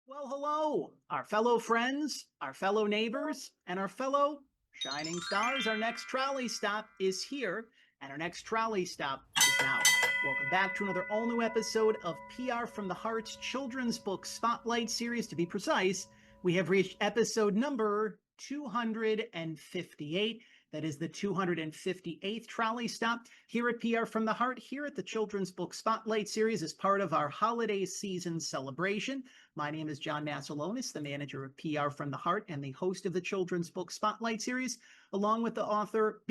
Well, hello, our fellow friends, our fellow neighbors, and our fellow shining stars. Our next trolley stop is here, and our next trolley stop is now. Welcome back to another all new episode of PR from the Heart's children's book spotlight series. To be precise, we have reached episode number 258. That is the 258th trolley stop here at PR from the Heart, here at the Children's Book Spotlight Series as part of our holiday season celebration. My name is John Masiulionis, the manager of PR from the Heart and the host of the Children's Book Spotlight Series, along with the author,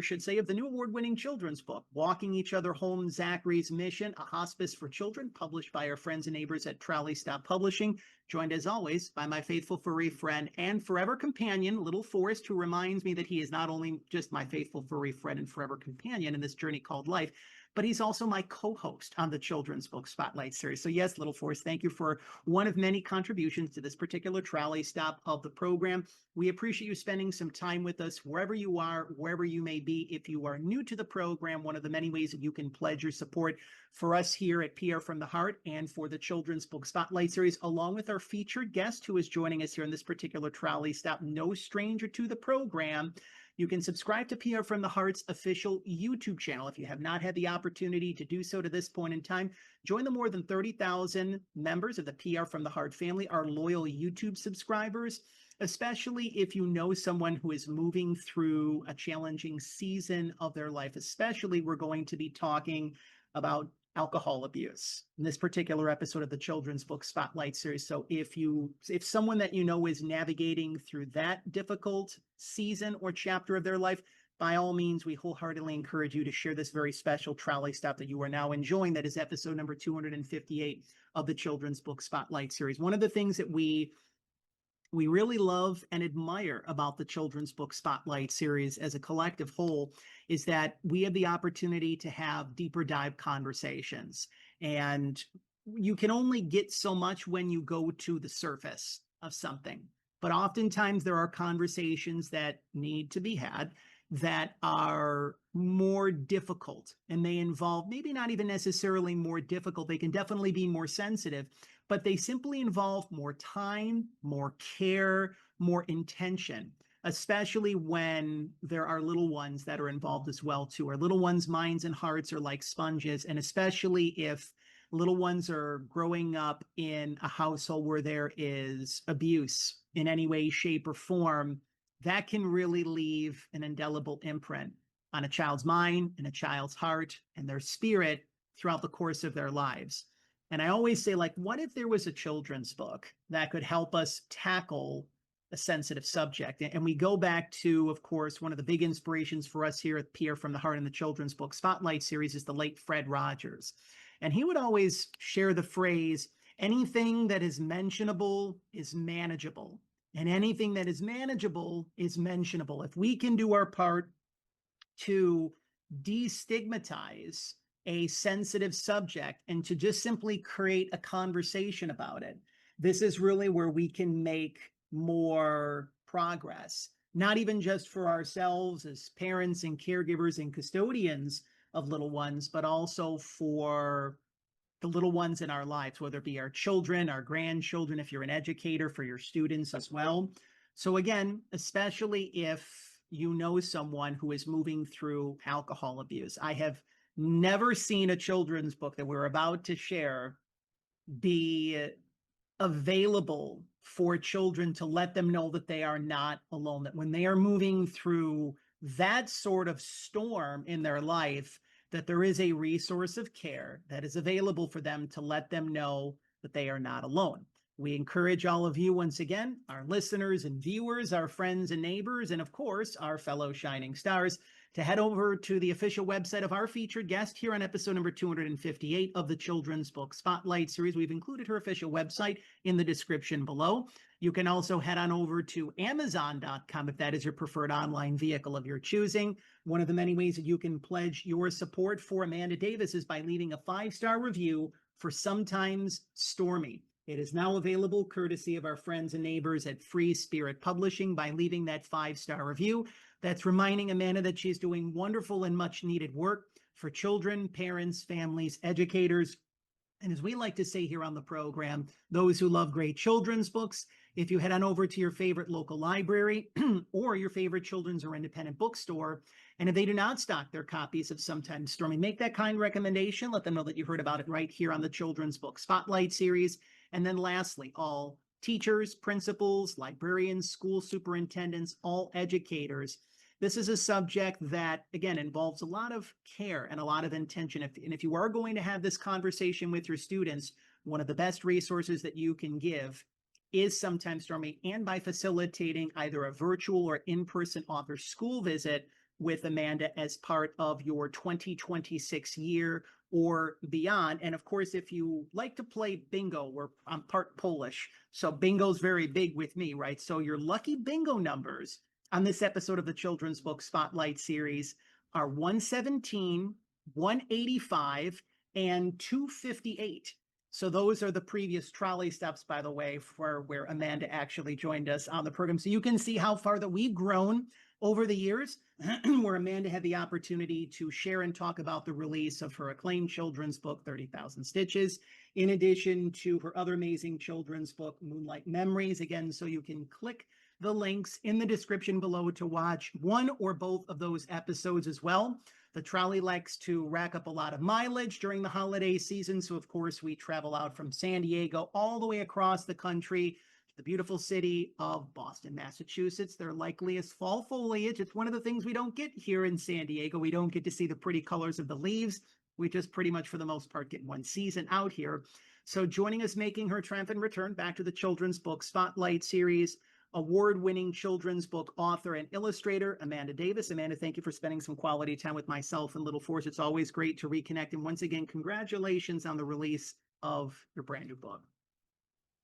should say, of the new award-winning children's book, Walking Each Other Home, Zachary's Mission, a Hospice for Children, published by our friends and neighbors at Trolley Stop Publishing, joined as always by my faithful furry friend and forever companion, little Forrest, who reminds me that he is not only just my faithful furry friend and forever companion in this journey called life, but he's also my co-host on the Children's Book Spotlight Series. So yes, little Forrest, thank you for one of many contributions to this particular trolley stop of the program. We appreciate you spending some time with us wherever you are, wherever you may be. If you are new to the program, one of the many ways that you can pledge your support for us here at PR from the Heart and for the Children's Book Spotlight Series, along with our featured guest who is joining us here in this particular trolley stop, no stranger to the program. You can subscribe to PR from the Heart's official YouTube channel. If you have not had the opportunity to do so to this point in time, join the more than 30,000 members of the PR from the Heart family, our loyal YouTube subscribers, especially if you know someone who is moving through a challenging season of their life. Especially, we're going to be talking about alcohol abuse in this particular episode of the Children's Book Spotlight Series. So if someone that you know is navigating through that difficult season or chapter of their life, by all means, we wholeheartedly encourage you to share this very special trolley stop that you are now enjoying. That is episode number 258 of the Children's Book Spotlight Series. One of the things that we really love and admire about the Children's Book Spotlight Series as a collective whole is that we have the opportunity to have deeper dive conversations. And you can only get so much when you go to the surface of something. But oftentimes there are conversations that need to be had that are more difficult, and they involve maybe not even necessarily more difficult. They can definitely be more sensitive, but they simply involve more time, more care, more intention, especially when there are little ones that are involved as well too. Our little ones' minds and hearts are like sponges, and especially if little ones are growing up in a household where there is abuse in any way, shape, or form, that can really leave an indelible imprint on a child's mind and a child's heart and their spirit throughout the course of their lives. And I always say, like, what if there was a children's book that could help us tackle a sensitive subject? And we go back to, of course, one of the big inspirations for us here at PR from the Heart in the Children's Book Spotlight Series is the late Fred Rogers. And he would always share the phrase, anything that is mentionable is manageable. And anything that is manageable is mentionable. If we can do our part to destigmatize a sensitive subject and to just simply create a conversation about it, this is really where we can make more progress, not even just for ourselves as parents and caregivers and custodians of little ones, but also for the little ones in our lives, whether it be our children, our grandchildren, if you're an educator, for your students as well. So again, especially if you know someone who is moving through alcohol abuse. I have never seen a children's book that we're about to share be available for children to let them know that they are not alone, that when they are moving through that sort of storm in their life, that there is a resource of care that is available for them to let them know that they are not alone. We encourage all of you, once again, our listeners and viewers, our friends and neighbors, and of course, our fellow shining stars, to head over to the official website of our featured guest here on episode number 258 of the Children's Book Spotlight Series. We've included her official website in the description below. You can also head on over to Amazon.com if that is your preferred online vehicle of your choosing. One of the many ways that you can pledge your support for Amanda Davis is by leaving a 5-star review for Sometimes Stormy. It is now available courtesy of our friends and neighbors at Free Spirit Publishing by leaving that 5-star review. That's reminding Amanda that she's doing wonderful and much needed work for children, parents, families, educators, And as we like to say here on the program, those who love great children's books, if you head on over to your favorite local library or your favorite children's or independent bookstore, and if they do not stock their copies of Sometimes Stormy, make that kind recommendation. Let them know that you heard about it right here on the Children's Book Spotlight series. And then lastly, all teachers, principals, librarians, school superintendents, all educators. This is a subject that, again, involves a lot of care and a lot of intention. And if you are going to have this conversation with your students, one of the best resources that you can give is Sometimes Stormy, and by facilitating either a virtual or in-person author school visit with Amanda as part of your 2026 year or beyond. And of course, if you like to play bingo, I'm part Polish, so bingo's very big with me, right? So your lucky bingo numbers on this episode of the Children's Book Spotlight series are 117, 185, and 258. So those are the previous trolley stops, by the way, for where Amanda actually joined us on the program. So you can see how far that we've grown over the years, where Amanda had the opportunity to share and talk about the release of her acclaimed children's book, 30,000 Stitches, in addition to her other amazing children's book, Moonlight Memories. Again, so you can click the links in the description below to watch one or both of those episodes as well. The trolley likes to rack up a lot of mileage during the holiday season. So, of course, we travel out from San Diego all the way across the country to the beautiful city of Boston, Massachusetts. Their likeliest fall foliage. It's one of the things we don't get here in San Diego. We don't get to see the pretty colors of the leaves. We just pretty much, for the most part, get one season out here. So joining us, making her triumphant return back to the Children's Book Spotlight series, award-winning children's book author and illustrator, Amanda Davis. Amanda, thank you for spending some quality time with myself and Little Force. It's always great to reconnect. And once again, congratulations on the release of your brand new book.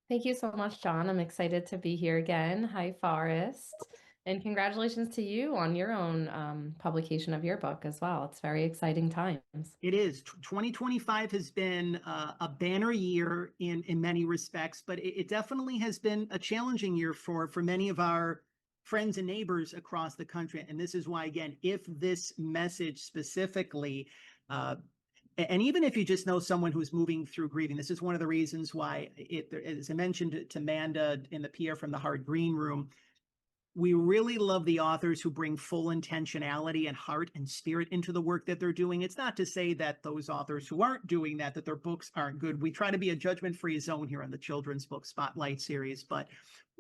Thank you so much, John. I'm excited to be here again. Hi, Forrest. And congratulations to you on your own publication of your book as well. It's very exciting times. It is. 2025 has been a banner year in many respects, but it definitely has been a challenging year for many of our friends and neighbors across the country. And this is why, again, if this message specifically, and even if you just know someone who's moving through grieving, this is one of the reasons why, as I mentioned to Amanda in the Pierre from the Heart Green Room, we really love the authors who bring full intentionality and heart and spirit into the work that they're doing. It's not to say that those authors who aren't doing that their books aren't good. We try to be a judgment-free zone here on the Children's Book Spotlight series, but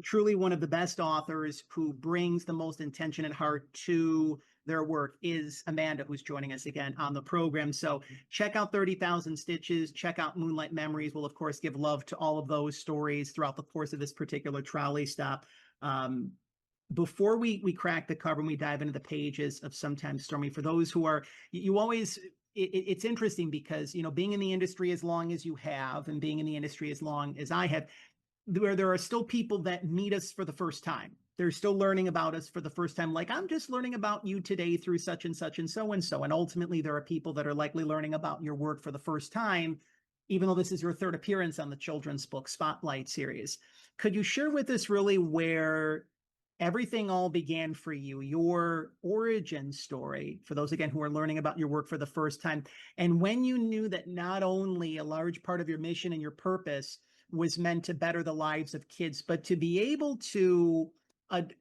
truly one of the best authors who brings the most intention and heart to their work is Amanda, who's joining us again on the program. So check out 30,000 Stitches, check out Moonlight Memories. We'll, of course, give love to all of those stories throughout the course of this particular trolley stop. Before we crack the cover and we dive into the pages of Sometimes Stormy, for those who are, you always, it's interesting because, being in the industry as long as you have and being in the industry as long as I have, where there are still people that meet us for the first time. They're still learning about us for the first time. Like, I'm just learning about you today through such and such and so and so. And ultimately, there are people that are likely learning about your work for the first time, even though this is your third appearance on the Children's Book Spotlight series. Could you share with us really where everything all began for you, your origin story, for those, again, who are learning about your work for the first time, and when you knew that not only a large part of your mission and your purpose was meant to better the lives of kids, but to be able to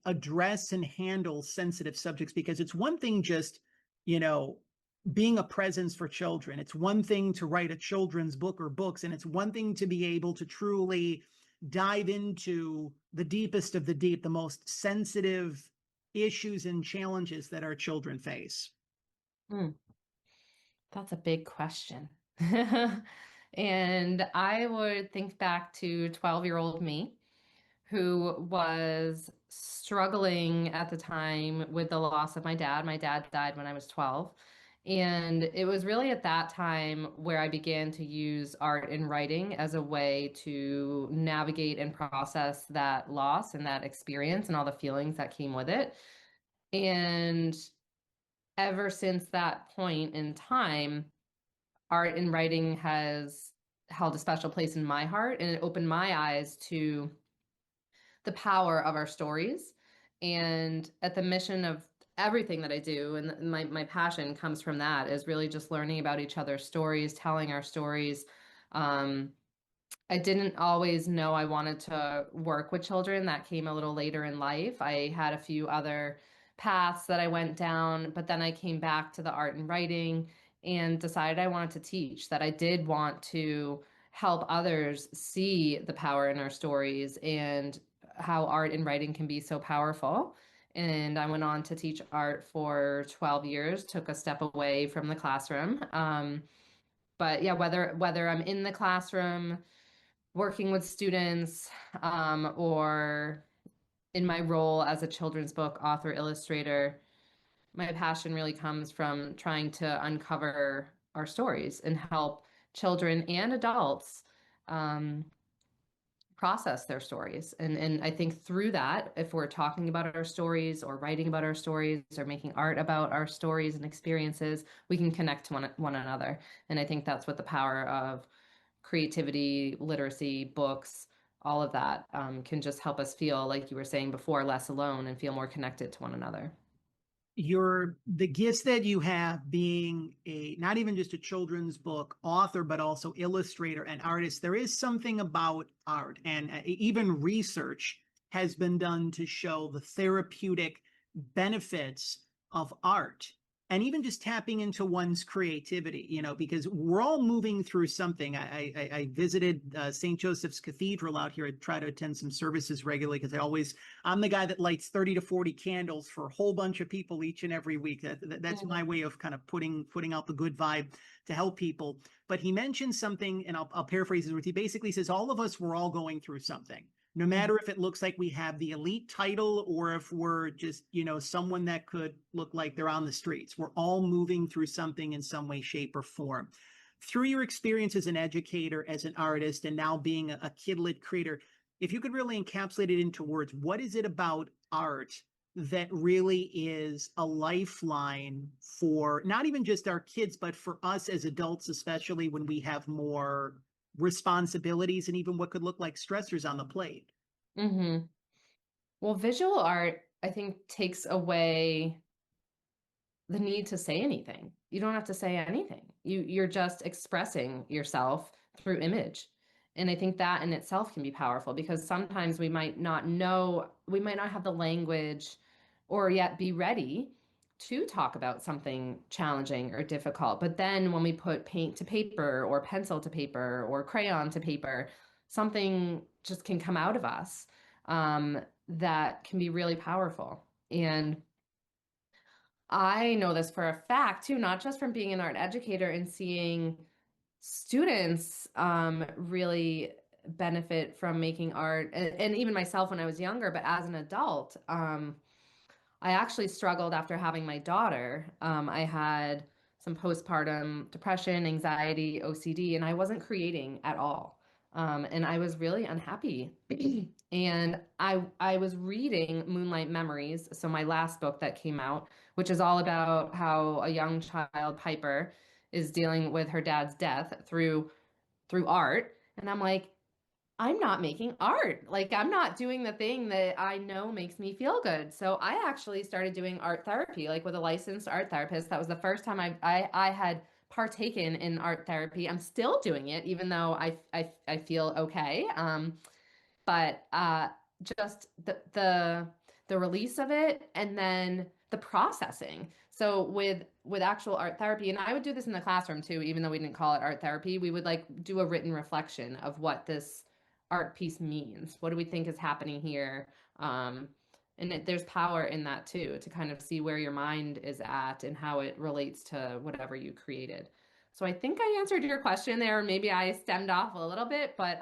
address and handle sensitive subjects? Because it's one thing just, being a presence for children. It's one thing to write a children's book or books, and it's one thing to be able to truly dive into the deepest of the deep, the most sensitive issues and challenges that our children face. That's a big question. And I would think back to 12-year-old me, who was struggling at the time with the loss of my dad. My dad died when I was 12. And it was really at that time where I began to use art and writing as a way to navigate and process that loss and that experience and all the feelings that came with it. And ever since that point in time, art and writing has held a special place in my heart, and it opened my eyes to the power of our stories. And at the mission of everything that I do, and my passion comes from that, is really just learning about each other's stories, telling our stories, I didn't always know I wanted to work with children. That came a little later in life. I had a few other paths that I went down, but then I came back to the art and writing and decided I wanted to teach, that I did want to help others see the power in our stories and how art and writing can be so powerful. And I went on to teach art for 12 years, took a step away from the classroom. But yeah, whether I'm in the classroom, working with students, or in my role as a children's book author illustrator, my passion really comes from trying to uncover our stories and help children and adults um, process their stories. And I think through that, if we're talking about our stories or writing about our stories or making art about our stories and experiences, we can connect to one another. And I think that's what the power of creativity, literacy, books, all of that can just help us feel, like you were saying before, less alone and feel more connected to one another. The gifts that you have, being a not even just a children's book author but also illustrator and artist, there is something about art, and even research has been done to show the therapeutic benefits of art, and even just tapping into one's creativity, because we're all moving through something. I visited St. Joseph's Cathedral out here. I try to attend some services regularly because I'm the guy that lights 30 to 40 candles for a whole bunch of people each and every week. That's my way of kind of putting out the good vibe to help people. But he mentioned something, and I'll paraphrase his words. He basically says all of us, we're all going through something. No matter if it looks like we have the elite title or if we're just, someone that could look like they're on the streets. We're all moving through something in some way, shape, or form. Through your experience as an educator, as an artist, and now being a kid-lit creator, if you could really encapsulate it into words, what is it about art that really is a lifeline for not even just our kids, but for us as adults, especially when we have more responsibilities and even what could look like stressors on the plate? Hmm. Well, visual art, I think, takes away the need to say anything. You don't have to say anything. You're just expressing yourself through image. And I think that in itself can be powerful because sometimes we might not know, we might not have the language or yet be ready to talk about something challenging or difficult. But then when we put paint to paper or pencil to paper or crayon to paper, something just can come out of us that can be really powerful. And I know this for a fact too, not just from being an art educator and seeing students really benefit from making art, and even myself when I was younger, but as an adult, I actually struggled after having my daughter. I had some postpartum depression, anxiety, OCD, and I wasn't creating at all. And I was really unhappy. And I was reading Moonlight Memories, so my last book that came out, which is all about how a young child, Piper, is dealing with her dad's death through art. And I'm like, I'm not making art. Like, I'm not doing the thing that I know makes me feel good. So I actually started doing art therapy, like with a licensed art therapist. That was the first time I had partaken in art therapy. I'm still doing it, even though I feel okay. But just the release of it and then the processing. So with actual art therapy, and I would do this in the classroom too, even though we didn't call it art therapy, we would like do a written reflection of what this art piece means. What do we think is happening here? There's power in that too, to kind of see where your mind is at and how it relates to whatever you created. So I think I answered your question there. Maybe I stemmed off a little bit, but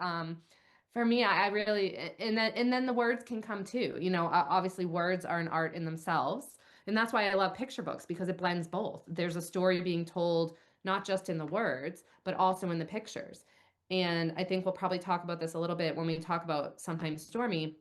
for me, I really, and then the words can come too. Obviously words are an art in themselves. And that's why I love picture books because it blends both. There's a story being told, not just in the words, but also in the pictures. And I think we'll probably talk about this a little bit when we talk about Sometimes Stormy.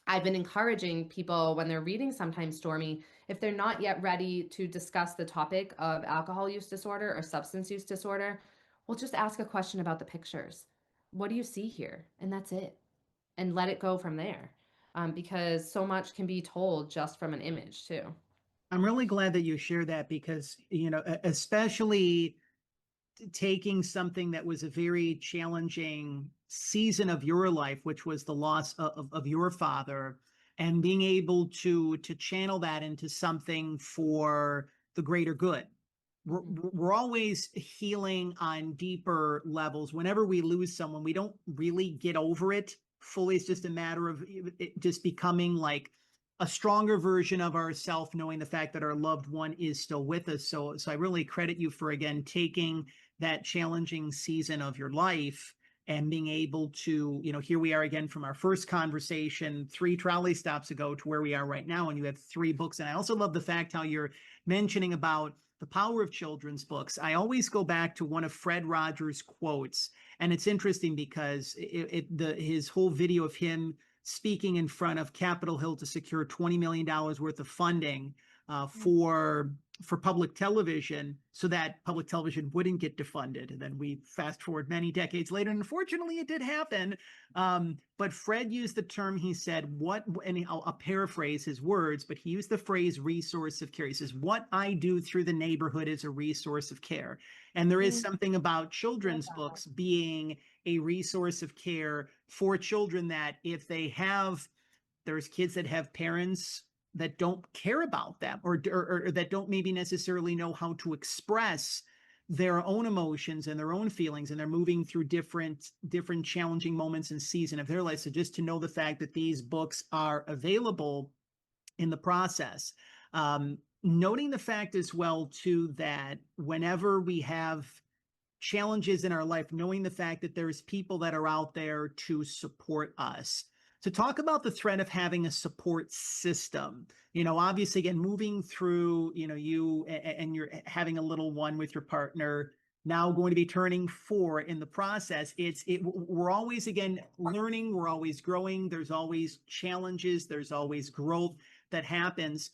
I've been encouraging people when they're reading Sometimes Stormy, if they're not yet ready to discuss the topic of alcohol use disorder or substance use disorder, well, just ask a question about the pictures. What do you see here? And that's it. And let it go from there. Because so much can be told just from an image, too. I'm really glad that you share that because, especially taking something that was a very challenging season of your life, which was the loss of your father, and being able to channel that into something for the greater good. Mhm. We're always healing on deeper levels. Whenever we lose someone, we don't really get over it fully. It's just a matter of it just becoming like a stronger version of ourself, knowing the fact that our loved one is still with us. So I really credit you for, again, taking that challenging season of your life and being able to, here we are again from our first conversation 3 trolley stops ago to where we are right now, and you have 3 books. And I also love the fact how you're mentioning about the power of children's books. I always go back to one of Fred Rogers' quotes, and it's interesting because his whole video of him speaking in front of Capitol Hill to secure $20 million worth of funding for public television, so that public television wouldn't get defunded. And then we fast forward many decades later, and unfortunately it did happen. But Fred used the term, he said, and I'll paraphrase his words, but he used the phrase resource of care. He says, what I do through the neighborhood is a resource of care. And there is something about children's books being a resource of care for children, that if they have, there's kids that have parents that don't care about them, or that don't maybe necessarily know how to express their own emotions and their own feelings, and they're moving through different challenging moments and season of their life. So just to know the fact that these books are available in the process, noting the fact as well too that whenever we have challenges in our life, knowing the fact that there's people that are out there to support us. To talk about the threat of having a support system, obviously, again, moving through, you and you're having a little one with your partner, now going to be turning 4 in the process. We're always, again, learning, we're always growing, there's always challenges, there's always growth that happens.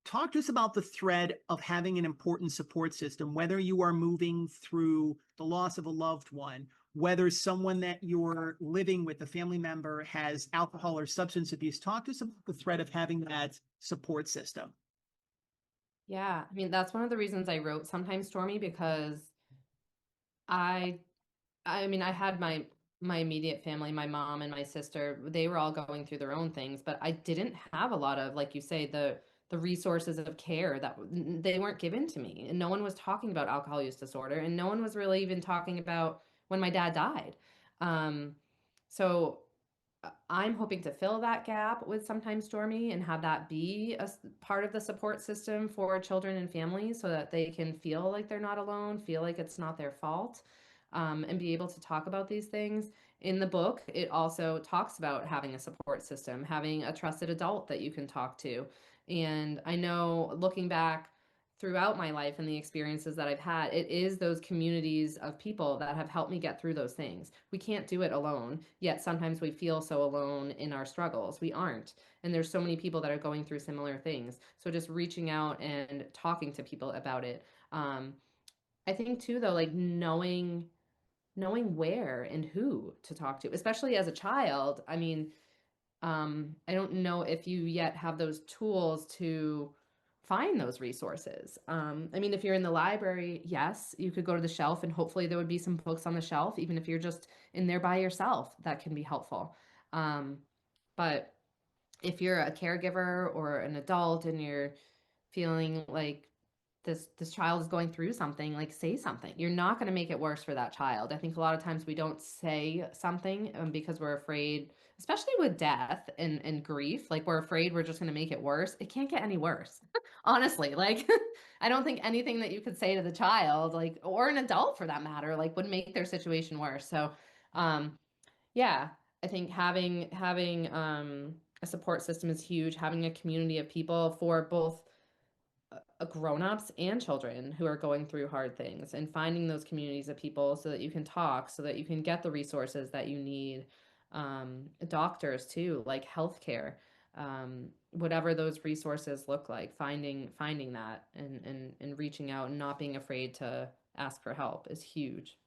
Talk to us about the thread of having an important support system, whether you are moving through the loss of a loved one, whether someone that you're living with, a family member, has alcohol or substance abuse. Talk to us about the thread of having that support system. Yeah, I mean, that's one of the reasons I wrote Sometimes Stormy, because I I mean, I had my immediate family, my mom and my sister, they were all going through their own things, but I didn't have a lot of, like you say, the resources of care that they weren't given to me. And no one was talking about alcohol use disorder, and no one was really even talking about when my dad died. Um, so I'm hoping to fill that gap with Sometimes Stormy and have that be part of the support system for children and families, so that they can feel like they're not alone, feel like it's not their fault, and be able to talk about these things. In the book, it also talks about having a support system, having a trusted adult that you can talk to. And I know, looking back throughout my life and the experiences that I've had, it is those communities of people that have helped me get through those things. We can't do it alone, yet sometimes we feel so alone in our struggles. We aren't. And there's so many people that are going through similar things. So just reaching out and talking to people about it. I think too, though, like knowing where and who to talk to, especially as a child. I mean, I don't know if you yet have those tools to find those resources. I mean, if you're in the library, yes, you could go to the shelf and hopefully there would be some books on the shelf, even if you're just in there by yourself, that can be helpful. Um, but if you're a caregiver or an adult and you're feeling like this child is going through something, like, say something. You're not going to make it worse for that child. I think a lot of times we don't say something, because we're afraid, especially with death and grief, like we're afraid we're just going to make it worse. It can't get any worse. Honestly, like I don't think anything that you could say to the child, like, or an adult for that matter, like, would make their situation worse. So um yeah, I think having a support system is huge. Having a community of people for both grown-ups and children who are going through hard things, and finding those communities of people so that you can talk, so that you can get the resources that you need. Doctors too, like healthcare, whatever those resources look like, finding that, and reaching out and not being afraid to ask for help is huge.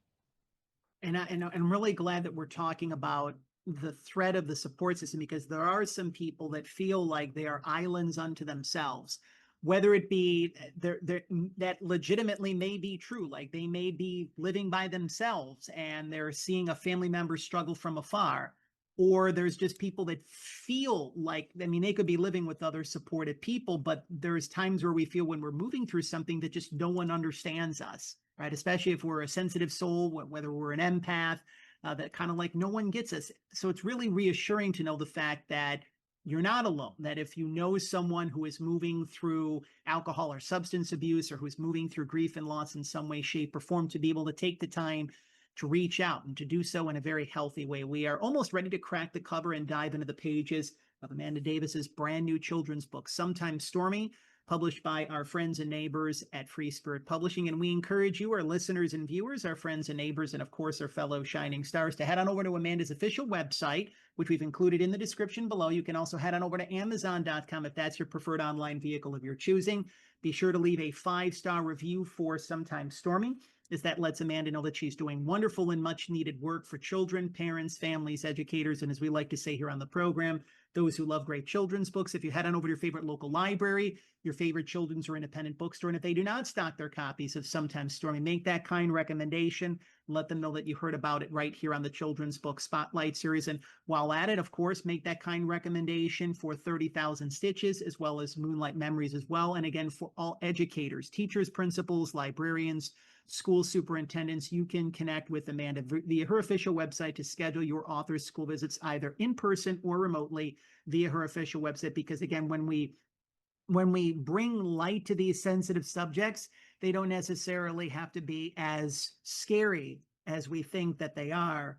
And I'm really glad that we're talking about the threat of the support system, because there are some people that feel like they are islands unto themselves. whether it be that legitimately may be true, like they may be living by themselves and they're seeing a family member struggle from afar, or there's just people that feel like, I mean, they could be living with other supportive people, but there's times where we feel when we're moving through something that just no one understands us, right? Especially if we're a sensitive soul, whether we're an empath, that kind of like no one gets us. So it's really reassuring to know the fact that you're not alone, that if you know someone who is moving through alcohol or substance abuse, or who's moving through grief and loss in some way, shape, or form, to be able to take the time to reach out and to do so in a very healthy way. We are almost ready to crack the cover and dive into the pages of Amanda Davis's brand new children's book, Sometimes Stormy, published by our friends and neighbors at Free Spirit Publishing. And we encourage you, our listeners and viewers, our friends and neighbors, and of course, our fellow shining stars, to head on over to Amanda's official website, which we've included in the description below. You can also head on over to Amazon.com if that's your preferred online vehicle of your choosing. Be sure to leave a 5-star review for Sometimes Stormy, as that lets Amanda know that she's doing wonderful and much needed work for children, parents, families, educators, and as we like to say here on the program, those who love great children's books. If you head on over to your favorite local library, your favorite children's or independent bookstore, and if they do not stock their copies of Sometimes Stormy, make that kind recommendation. Let them know that you heard about it right here on the Children's Book Spotlight series. And while at it, of course, make that kind recommendation for 30,000 Stitches, as well as Moonlight Memories as well. And again, for all educators, teachers, principals, librarians, school superintendents, you can connect with Amanda via her official website to schedule your author's school visits either in person or remotely via her official website. Because again, when we bring light to these sensitive subjects, they don't necessarily have to be as scary as we think that they are.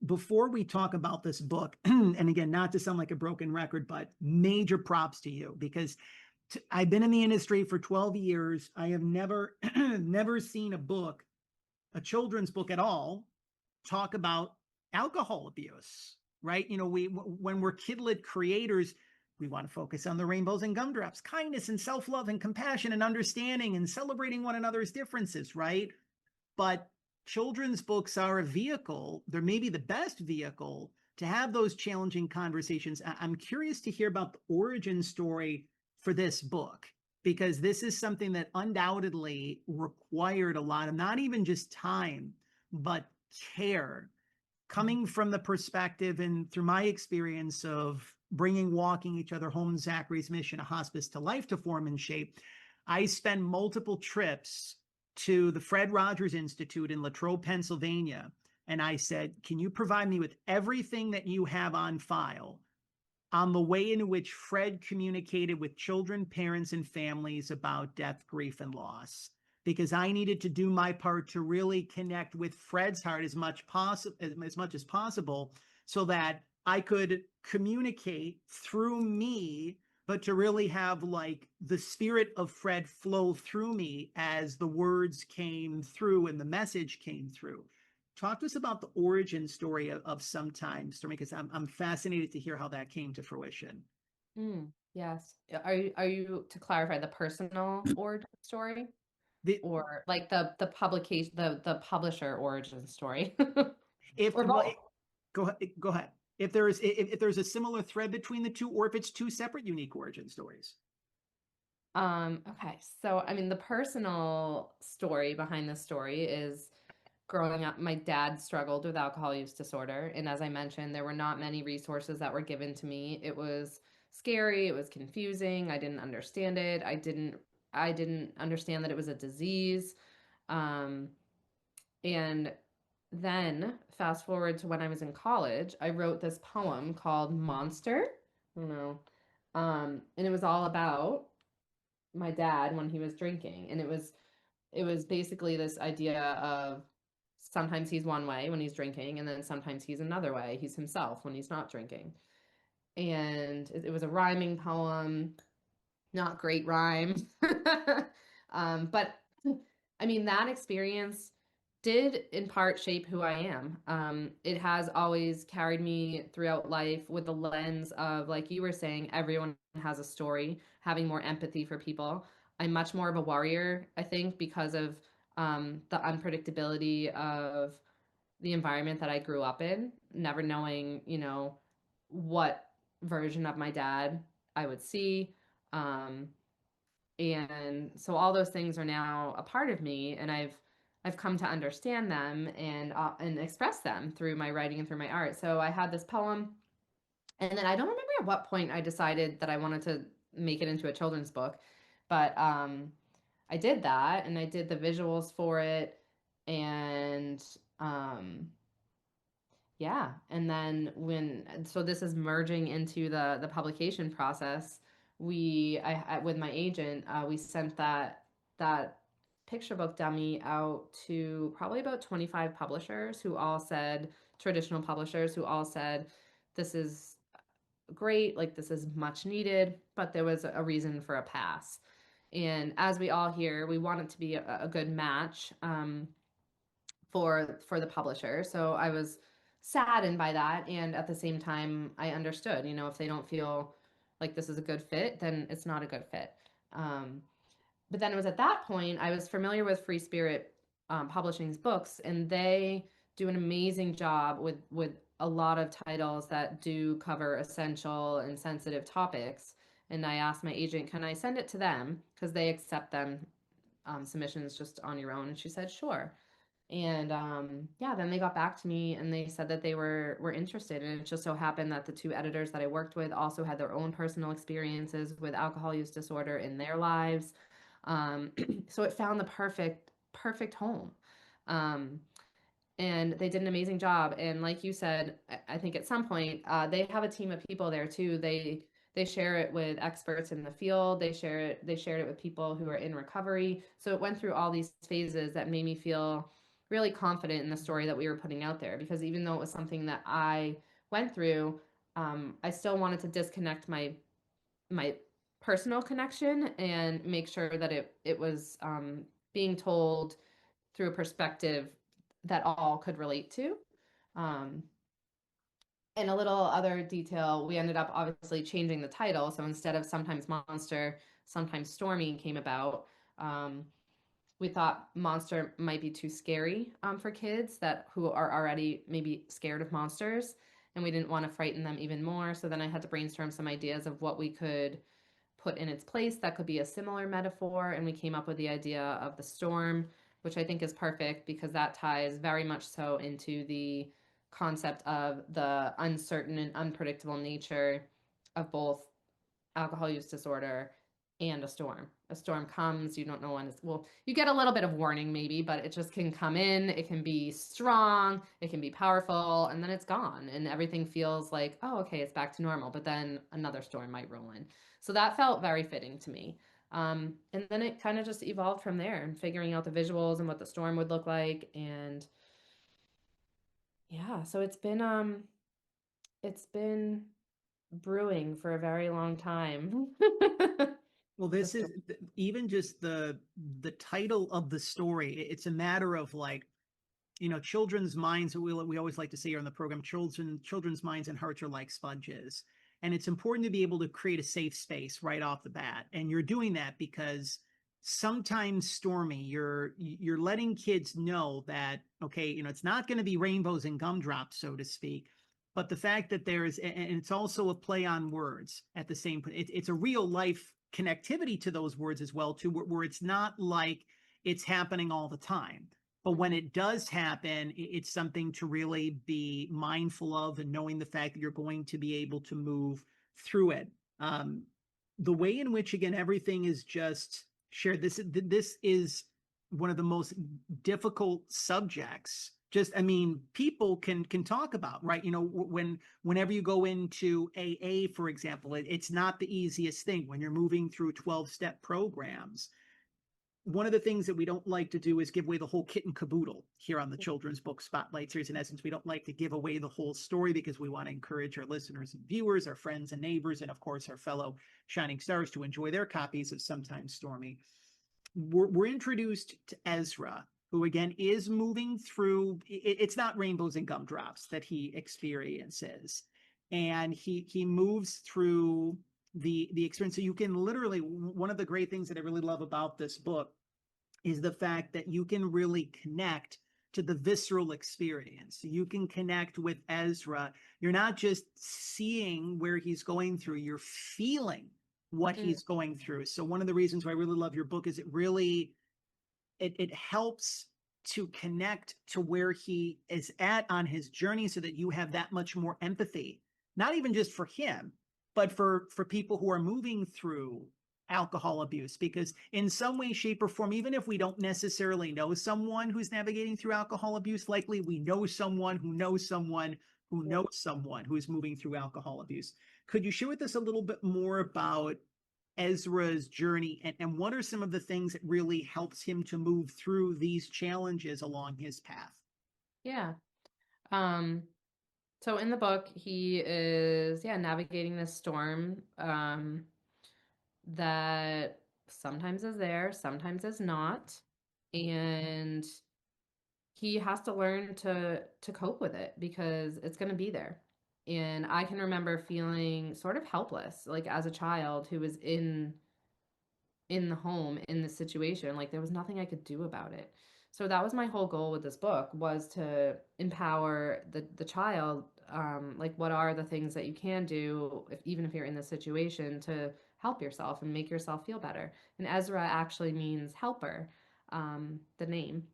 Before we talk about this book, and again, not to sound like a broken record, but major props to you, because I've been in the industry for 12 years. I have never, never seen a book, a children's book at all, talk about alcohol abuse, right? You know, when we're kidlit creators, we want to focus on the rainbows and gumdrops, kindness and self-love and compassion and understanding and celebrating one another's differences, right? But children's books are a vehicle, they're maybe the best vehicle to have those challenging conversations. I'm curious to hear about the origin story for this book, because this is something that undoubtedly required a lot of not even just time, but care, coming from the perspective and through my experience of bringing Walking Each Other Home, Zachary's Mission, a hospice to life, to form and shape. I spend multiple trips to the Fred Rogers Institute in Latrobe, Pennsylvania. And I said, can you provide me with everything that you have on file on the way in which Fred communicated with children, parents, and families about death, grief, and loss? Because I needed to do my part to really connect with Fred's heart as much as possible, so that I could communicate through me, but to really have like the spirit of Fred flow through me as the words came through and the message came through. Talk to us about the origin story of Sometimes Stormy, because I'm fascinated to hear how that came to fruition. Yes. Are you to clarify the personal origin story, The, or like the publication, the publisher origin story? if Or well, both? go ahead. If there's a similar thread between the two, or if it's two separate unique origin stories. Okay. So, I mean, the personal story behind this story is growing up, my dad struggled with alcohol use disorder. And as I mentioned, there were not many resources that were given to me. It was scary, it was confusing. I didn't understand it. I didn't understand that it was a disease. Um, and then fast forward to when I was in college, I wrote this poem called Monster. I don't know. And it was all about my dad when he was drinking. And it was basically this idea of sometimes he's one way when he's drinking, and then sometimes he's another way. He's himself when he's not drinking. And it was a rhyming poem, not great rhyme. But I mean, that experience did in part shape who I am. It has always carried me throughout life with the lens of, like you were saying, everyone has a story, having more empathy for people. I'm much more of a warrior, I think, because of the unpredictability of the environment that I grew up in, never knowing, what version of my dad I would see. Um, And so all those things are now a part of me, and I've come to understand them and express them through my writing and through my art. So I had this poem, and then I don't remember at what point I decided that I wanted to make it into a children's book, but I did that, and I did the visuals for it, and um, yeah. And then so this is merging into the publication process. With my agent, we sent that picture book dummy out to probably about 25 publishers who all said, traditional publishers who all said, this is great, like this is much needed, but there was a reason for a pass. And as we all hear, we want it to be a good match. For the publisher. So I was saddened by that, and at the same time I understood, if they don't feel like this is a good fit, then it's not a good fit. Um, but then it was at that point I was familiar with Free Spirit Publishing's books, and they do an amazing job with a lot of titles that do cover essential and sensitive topics. And I asked my agent, can I send it to them, because they accept them, submissions just on your own, and she said sure. And yeah, then they got back to me and they said that they were interested. And it just so happened that the two editors that I worked with also had their own personal experiences with alcohol use disorder in their lives. So it found the perfect home. Um, and they did an amazing job. And like you said, I think at some point they have a team of people there too. They share it with experts in the field. They shared it with people who are in recovery. So it went through all these phases that made me feel really confident in the story that we were putting out there. Because even though it was something that I went through, I still wanted to disconnect my personal connection and make sure that it was being told through a perspective that all could relate to. Um, and a little other detail, we ended up obviously changing the title. So instead of Sometimes Monster, Sometimes Stormy came about. Um, we thought monster might be too scary for kids who are already maybe scared of monsters, and we didn't want to frighten them even more. So then I had to brainstorm some ideas of what we could put in its place that could be a similar metaphor. And we came up with the idea of the storm, which I think is perfect because that ties very much so into the concept of the uncertain and unpredictable nature of both alcohol use disorder and a storm. A storm comes, you don't know when well, you get a little bit of warning maybe, but it just can come in. It can be strong, it can be powerful, and then it's gone. And everything feels like, oh, okay, it's back to normal. But then another storm might roll in. So that felt very fitting to me. And then it kind of just evolved from there and figuring out the visuals and what the storm would look like. And yeah, so it's been brewing for a very long time. Well, this is even just the title of the story. It's a matter of like, children's minds. We always like to say here on the program, children's minds and hearts are like sponges, and it's important to be able to create a safe space right off the bat. And you're doing that because sometimes, Stormy, you're letting kids know that, okay, it's not going to be rainbows and gumdrops, so to speak. But the fact that and it's also a play on words at the same point. It's a real life connectivity to those words as well, too, where it's not like it's happening all the time. But when it does happen, it's something to really be mindful of, and knowing the fact that you're going to be able to move through it. Um, the way in which, again, everything is just shared. This is one of the most difficult subjects. Just, I mean, people can talk about, right? Whenever you go into AA, for example, it's not the easiest thing when you're moving through 12-step programs. One of the things that we don't like to do is give away the whole kit and caboodle here on the Children's Book Spotlight series. In essence, we don't like to give away the whole story because we want to encourage our listeners and viewers, our friends and neighbors, and of course, our fellow shining stars to enjoy their copies of Sometimes Stormy. We're introduced to Ezra, who again is moving through. It's not rainbows and gumdrops that he experiences, and he moves through the experience. So you can literally, one of the great things that I really love about this book is the fact that you can really connect to the visceral experience. You can connect with Ezra. You're not just seeing where he's going through, you're feeling what Mm. he's going through. So one of the reasons why I really love your book is it helps to connect to where he is at on his journey so that you have that much more empathy, not even just for him, but for people who are moving through alcohol abuse. Because in some way, shape, or form, even if we don't necessarily know someone who's navigating through alcohol abuse, likely we know someone who knows someone who Yeah. knows someone who's moving through alcohol abuse. Could you share with us a little bit more about Ezra's journey, and what are some of the things that really helps him to move through these challenges along his path? Yeah. Um, so in the book, he is, yeah, navigating this storm, that sometimes is there, sometimes is not. And he has to learn to cope with it because it's going to be there. And I can remember feeling sort of helpless, like as a child who was in the home in this situation. Like there was nothing I could do about it. So that was my whole goal with this book, was to empower the child. Like what are the things that you can do, if even if you're in this situation, to help yourself and make yourself feel better. And Ezra actually means helper, the name,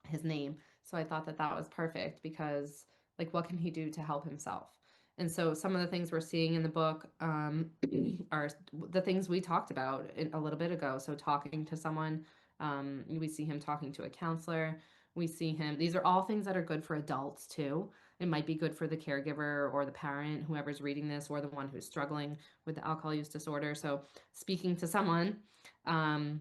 his name. So I thought that that was perfect because, like, what can he do to help himself? And so some of the things we're seeing in the book, are the things we talked about a little bit ago. So talking to someone, we see him talking to a counselor. We see him. These are all things that are good for adults too. It might be good for the caregiver or the parent, whoever's reading this, or the one who's struggling with the alcohol use disorder. So speaking to someone, um,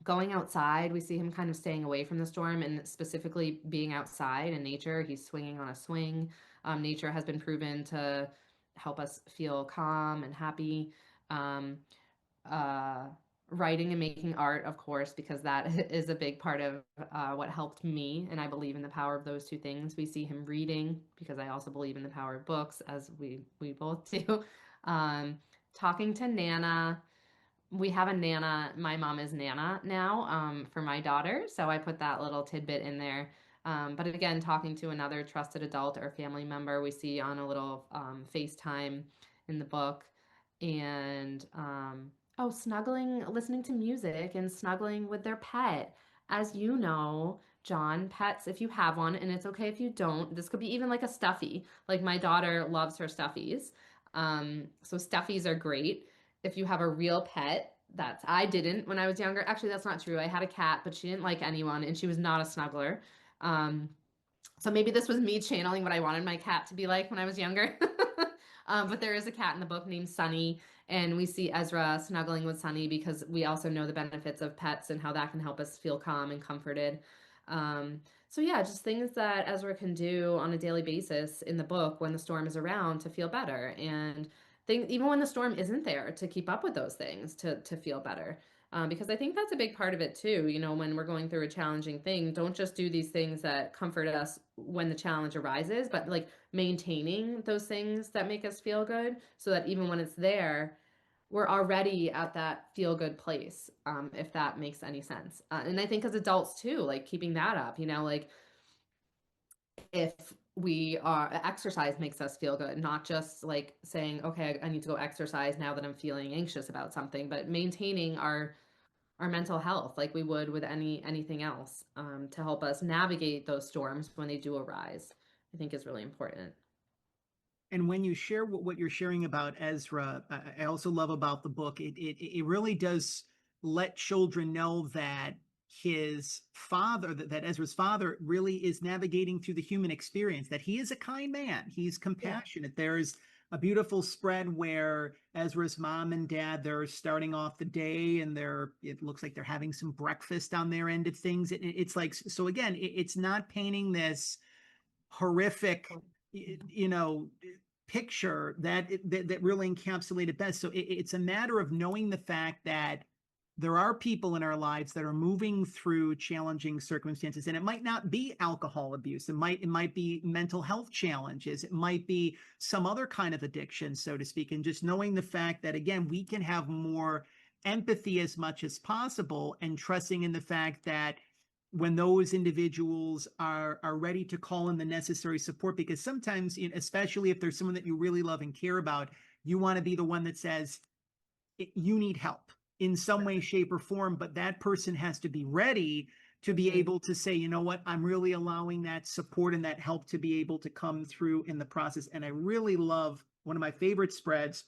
going outside, we see him kind of staying away from the storm and specifically being outside in nature. He's swinging on a swing. Nature has been proven to help us feel calm and happy. Um, uh, Writing and making art, of course, because that is a big part of what helped me. And I believe in the power of those two things. We see him reading because I also believe in the power of books, as we both do. Um, Talking to Nana, we have a Nana. My mom is Nana now, for my daughter. So I put that little tidbit in there. But again, talking to another trusted adult or family member, we see on a little FaceTime in the book. And oh, snuggling, listening to music and snuggling with their pet. As you know, John, pets, if you have one, and it's okay if you don't, this could be even like a stuffy. Like my daughter loves her stuffies. So stuffies are great if you have a real pet. That's, I didn't when I was younger. Actually, that's not true. I had a cat, but she didn't like anyone and she was not a snuggler. Um, so maybe this was me channeling what I wanted my cat to be like when I was younger. But there is a cat in the book named Sunny, and we see Ezra snuggling with Sunny because we also know the benefits of pets and how that can help us feel calm and comforted. So yeah, just things that Ezra can do on a daily basis in the book when the storm is around to feel better, and things even when the storm isn't there, to keep up with those things to feel better. Because I think that's a big part of it too. You know, when we're going through a challenging thing, don't just do these things that comfort us when the challenge arises, but like maintaining those things that make us feel good so that even when it's there, we're already at that feel good place, if that makes any sense. And I think as adults too, like keeping that up, you know, like if we are, exercise makes us feel good, not just like saying, okay, I need to go exercise now that I'm feeling anxious about something, but maintaining our mental health like we would with anything else, to help us navigate those storms when they do arise, I think is really important. And when you share what you're sharing about Ezra, I also love about the book. It really does let children know that his father, that Ezra's father, really is navigating through the human experience. That he is a kind man. He's Yeah. compassionate. There's a beautiful spread where Ezra's mom and dad, they're starting off the day and it looks like they're having some breakfast on their end of things. It's like, so again, it's not painting this horrific, you know, picture that really encapsulated best. So it's a matter of knowing the fact that there are people in our lives that are moving through challenging circumstances, and it might not be alcohol abuse. It might be mental health challenges. It might be some other kind of addiction, so to speak. And just knowing the fact that, again, we can have more empathy as much as possible, and trusting in the fact that when those individuals are ready to call in the necessary support, because sometimes, especially if there's someone that you really love and care about, you want to be the one that says, you need help in some way, shape, or form, but that person has to be ready to be Mhm. able to say, you know what, I'm really allowing that support and that help to be able to come through in the process. And I really love one of my favorite spreads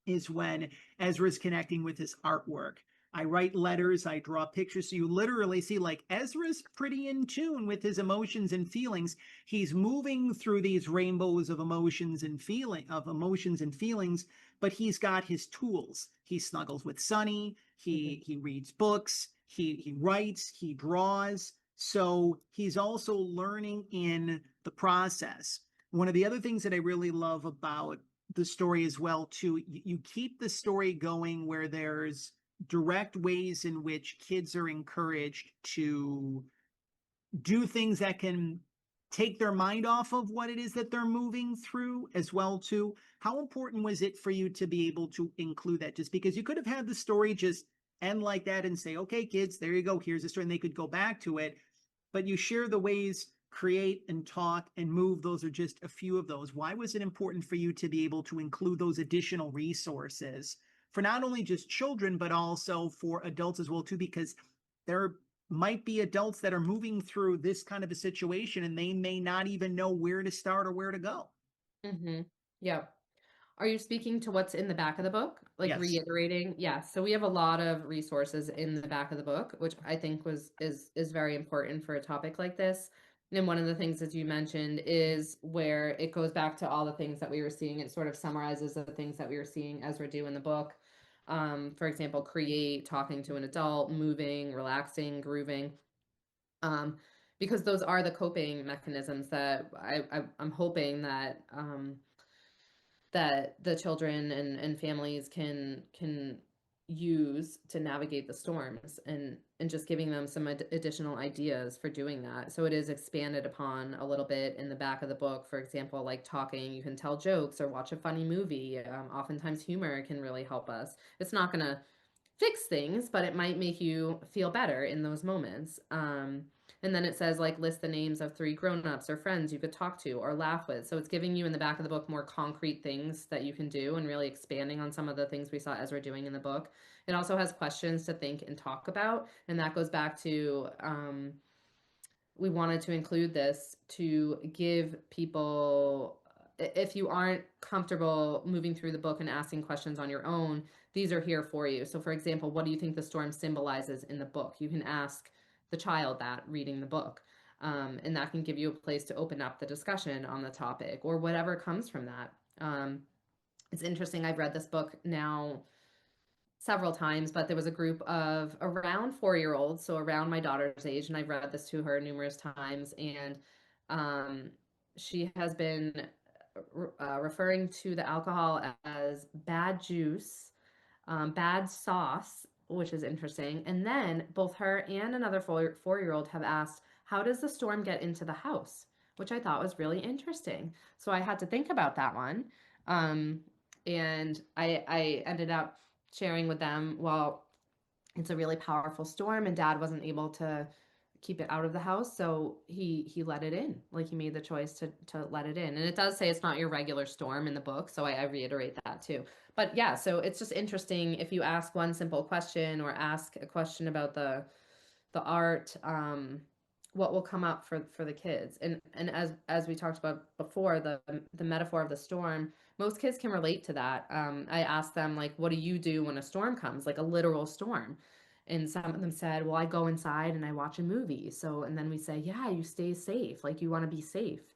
is when Ezra's connecting with his artwork. I write letters, I draw pictures. So you literally see like Ezra's pretty in tune with his emotions and feelings. He's moving through these rainbows of emotions and feelings, but he's got his tools. He snuggles with Sunny, Mhm. he reads books, he writes, he draws. So he's also learning in the process. One of the other things that I really love about the story as well too, you keep the story going where there's direct ways in which kids are encouraged to do things that can take their mind off of what it is that they're moving through as well too. How important was it for you to be able to include that? Just because you could have had the story just end like that and say, okay kids, there you go, here's the story, and they could go back to it, but you share the ways create and talk and move. Those are just a few of those. Why was it important for you to be able to include those additional resources for not only just children, but also for adults as well too? Because there might be adults that are moving through this kind of a situation and they may not even know where to start or where to go. Mhm. Yeah. Are you speaking to what's in the back of the book? Like Yes. reiterating? Yeah. So we have a lot of resources in the back of the book, which I think was is very important for a topic like this. And one of the things that you mentioned is where it goes back to all the things that we were seeing. It sort of summarizes the things that we were seeing Ezra do in the book. For example, create, talking to an adult, moving, relaxing, grooving. Um, because those are the coping mechanisms that I'm hoping that the children and families can use to navigate the storms and just giving them some additional ideas for doing that. So it is expanded upon a little bit in the back of the book. For example, like talking, you can tell jokes or watch a funny movie. Oftentimes humor can really help us. It's not going to fix things, but it might make you feel better in those moments. And then it says, like, list the names of 3 grown-ups or friends you could talk to or laugh with. So it's giving you in the back of the book more concrete things that you can do and really expanding on some of the things we saw Ezra doing in the book. It also has questions to think and talk about. And that goes back to we wanted to include this to give people, if you aren't comfortable moving through the book and asking questions on your own, these are here for you. So, for example, what do you think the storm symbolizes in the book? You can ask the child that reading the book. And that can give you a place to open up the discussion on the topic or whatever comes from that. It's interesting. I've read this book now several times, but there was a group of around 4-year-olds, so around my daughter's age, and I've read this to her numerous times, and um, she has been referring to the alcohol as bad juice, bad sauce, which is interesting. And then both her and another 4-year-old have asked, "How does the storm get into the house?" Which I thought was really interesting. So I had to think about that one. Um, and I ended up sharing with them, well, it's a really powerful storm and dad wasn't able to keep it out of the house, so he let it in. Like he made the choice to let it in. And it does say it's not your regular storm in the book, so I reiterate that too. But yeah, so it's just interesting if you ask one simple question or ask a question about the art, what will come up for the kids. And as we talked about before, the metaphor of the storm, most kids can relate to that. I asked them, like, what do you do when a storm comes, like a literal storm? And some of them said, well, I go inside and I watch a movie. So, and then we say, yeah, you stay safe, like you want to be safe.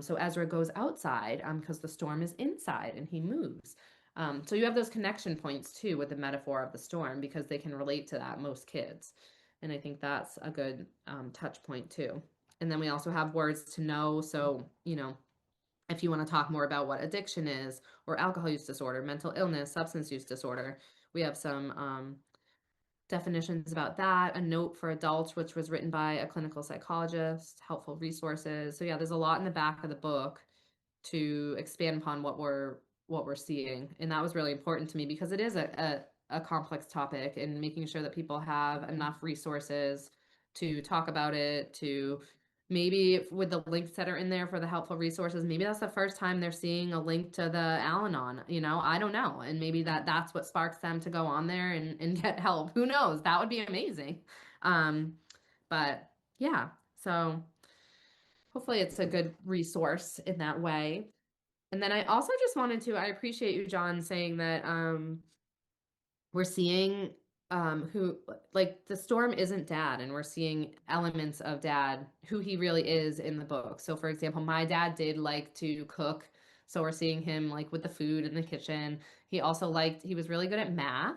So Ezra goes outside because the storm is inside and he moves. So you have those connection points too with the metaphor of the storm because they can relate to that, most kids. And I think that's a good touch point too. And then we also have words to know. So, if you want to talk more about what addiction is, or alcohol use disorder, mental illness, substance use disorder, we have some definitions about that, a note for adults, which was written by a clinical psychologist, helpful resources. So yeah, there's a lot in the back of the book to expand upon what we're seeing. And that was really important to me because it is a complex topic, and making sure that people have enough resources to talk about it, to maybe with the links that are in there for the helpful resources, maybe that's the first time they're seeing a link to the Al-Anon, I don't know. And maybe that's what sparks them to go on there and get help. Who knows? That would be amazing. Um, but yeah, so hopefully it's a good resource in that way. And then I also just wanted to, I appreciate you, John, saying that we're seeing who, like, the Storm isn't dad, and we're seeing elements of dad, who he really is in the book. So for example, my dad did like to cook, so we're seeing him like with the food in the kitchen. He was really good at math,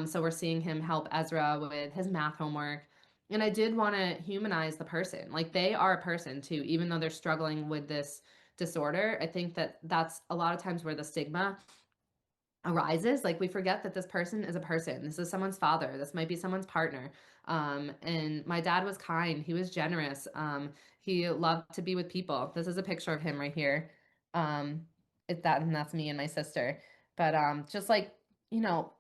so we're seeing him help Ezra with his math homework. And I did want to humanize the person, like they are a person too, even though they're struggling with this disorder. I think that that's a lot of times where the stigma arises. Like, we forget that this person is a person. This is someone's father. This might be someone's partner. And my dad was kind. He was generous. He loved to be with people. This is a picture of him right here. Um, and that's me and my sister. But just like, you know,